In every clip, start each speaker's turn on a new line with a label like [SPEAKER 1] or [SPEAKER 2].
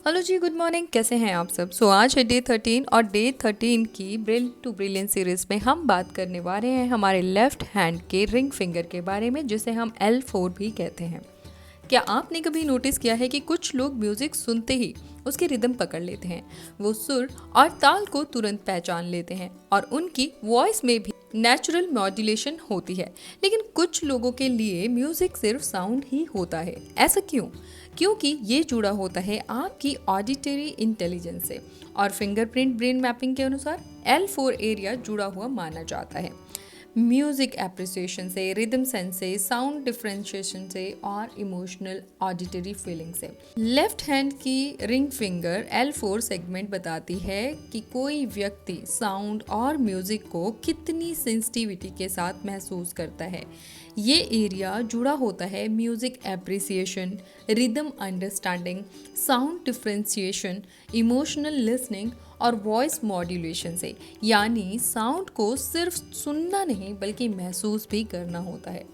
[SPEAKER 1] Hello जी, good morning. कैसे हैं आप सब? आज है डे 13 और डे 13 की ब्रिल टू ब्रिलियंट सीरीज में हम बात करने वाले हैं हमारे लेफ्ट हैंड के रिंग फिंगर के बारे में, जिसे हम L4 भी कहते हैं। क्या आपने कभी नोटिस किया है कि कुछ लोग म्यूजिक सुनते ही उसकी रिदम पकड़ लेते हैं, वो सुर और ताल को तुरंत पहचान लेते हैं और उनकी वॉइस में भी नेचुरल मॉड्यूलेशन होती है। लेकिन कुछ लोगों के लिए म्यूजिक सिर्फ साउंड ही होता है। ऐसा क्यों? क्योंकि ये जुड़ा होता है आपकी ऑडिटरी इंटेलिजेंस से और फिंगरप्रिंट ब्रेन मैपिंग के अनुसार L4 एरिया जुड़ा हुआ माना जाता है म्यूजिक एप्रिसिएशन से, रिदम सेंस से, साउंड डिफरेंशिएशन से और इमोशनल ऑडिटरी फीलिंग से। लेफ्ट हैंड की रिंग फिंगर L4 सेगमेंट बताती है कि कोई व्यक्ति साउंड और म्यूजिक को कितनी सेंसिटिविटी के साथ महसूस करता है। ये एरिया जुड़ा होता है music appreciation, rhythm understanding, sound differentiation, emotional listening और वॉइस मॉड्यूलेशन से। यानी साउंड को सिर्फ सुनना नहीं बल्कि महसूस भी करना होता है।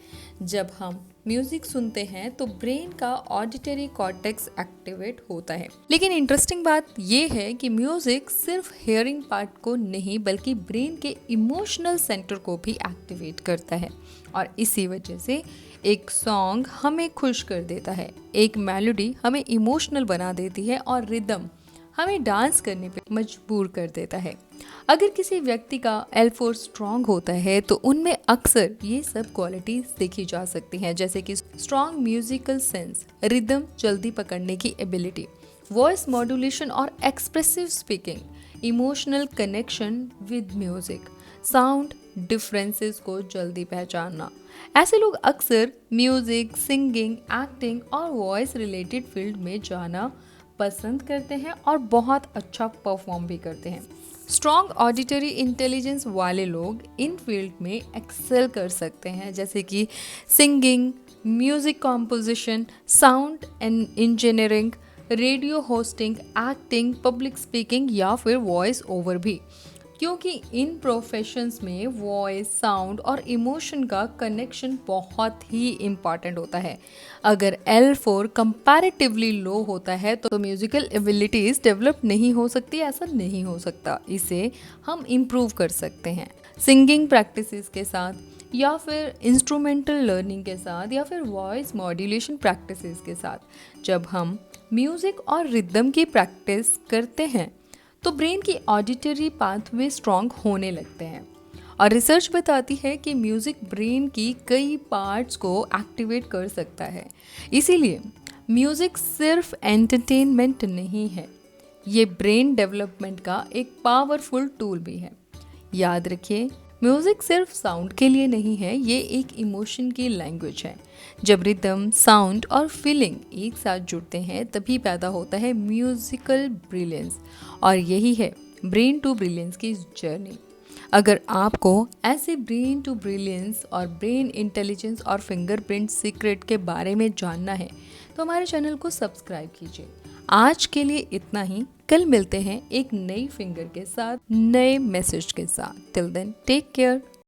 [SPEAKER 1] जब हम म्यूजिक सुनते हैं तो ब्रेन का ऑडिटरी कॉर्टेक्स एक्टिवेट होता है। लेकिन इंटरेस्टिंग बात यह है कि म्यूजिक सिर्फ हियरिंग पार्ट को नहीं बल्कि ब्रेन के इमोशनल सेंटर को भी एक्टिवेट करता है और इसी वजह से एक सॉन्ग हमें खुश कर देता है, एक मेलोडी हमें इमोशनल बना देती है और रिदम हमें डांस करने पे मजबूर कर देता है। अगर किसी व्यक्ति का L4 स्ट्रांग होता है तो उनमें अक्सर ये सब क्वालिटीज देखी जा सकती हैं, जैसे कि स्ट्रांग म्यूजिकल सेंस, रिदम जल्दी पकड़ने की एबिलिटी, वॉइस मॉड्यूलेशन और expressive speaking, emotional connection with music, sound differences को जल्दी पहचानना। ऐसे लोग अक्सर म्यूजिक, सिंगिंग, एक्टिंग और वॉइस रिलेटेड फील्ड में जाना पसंद करते हैं और बहुत अच्छा परफॉर्म भी करते हैं। स्ट्रॉन्ग ऑडिटरी इंटेलिजेंस वाले लोग इन फील्ड में एक्सेल कर सकते हैं, जैसे कि singing, music composition, sound and engineering, radio hosting, acting, public speaking या फिर वॉइस ओवर भी, क्योंकि इन प्रोफेशंस में वॉइस, साउंड और इमोशन का कनेक्शन बहुत ही इम्पॉर्टेंट होता है। अगर L4 कंपैरेटिवली लो होता है तो म्यूजिकल एबिलिटीज़ डेवलप नहीं हो सकती, ऐसा नहीं हो सकता। इसे हम इम्प्रूव कर सकते हैं सिंगिंग प्रैक्टिसेस के साथ या फिर इंस्ट्रूमेंटल लर्निंग के साथ या फिर वॉइस मॉड्यूलेशन प्रैक्टिसेस के साथ। जब हम म्यूज़िक और रिदम की प्रैक्टिस करते हैं तो ब्रेन की ऑडिटरी पाथवे स्ट्रॉन्ग होने लगते हैं और रिसर्च बताती है कि म्यूजिक ब्रेन की कई पार्ट्स को एक्टिवेट कर सकता है। इसीलिए म्यूजिक सिर्फ एंटरटेनमेंट नहीं है, ये ब्रेन डेवलपमेंट का एक पावरफुल टूल भी है। याद रखिए, म्यूजिक सिर्फ साउंड के लिए नहीं है, ये एक इमोशन की लैंग्वेज है। जब रिदम, साउंड और फीलिंग एक साथ जुड़ते हैं तभी पैदा होता है म्यूजिकल ब्रिलियंस और यही है ब्रेन टू ब्रिलियंस की जर्नी। अगर आपको ऐसे ब्रेन टू ब्रिलियंस और ब्रेन इंटेलिजेंस और फिंगरप्रिंट सीक्रेट के बारे में जानना है तो हमारे चैनल को सब्सक्राइब कीजिए। आज के लिए इतना ही। कल मिलते हैं एक नई फिंगर के साथ, नए मैसेज के साथ। Till then take care.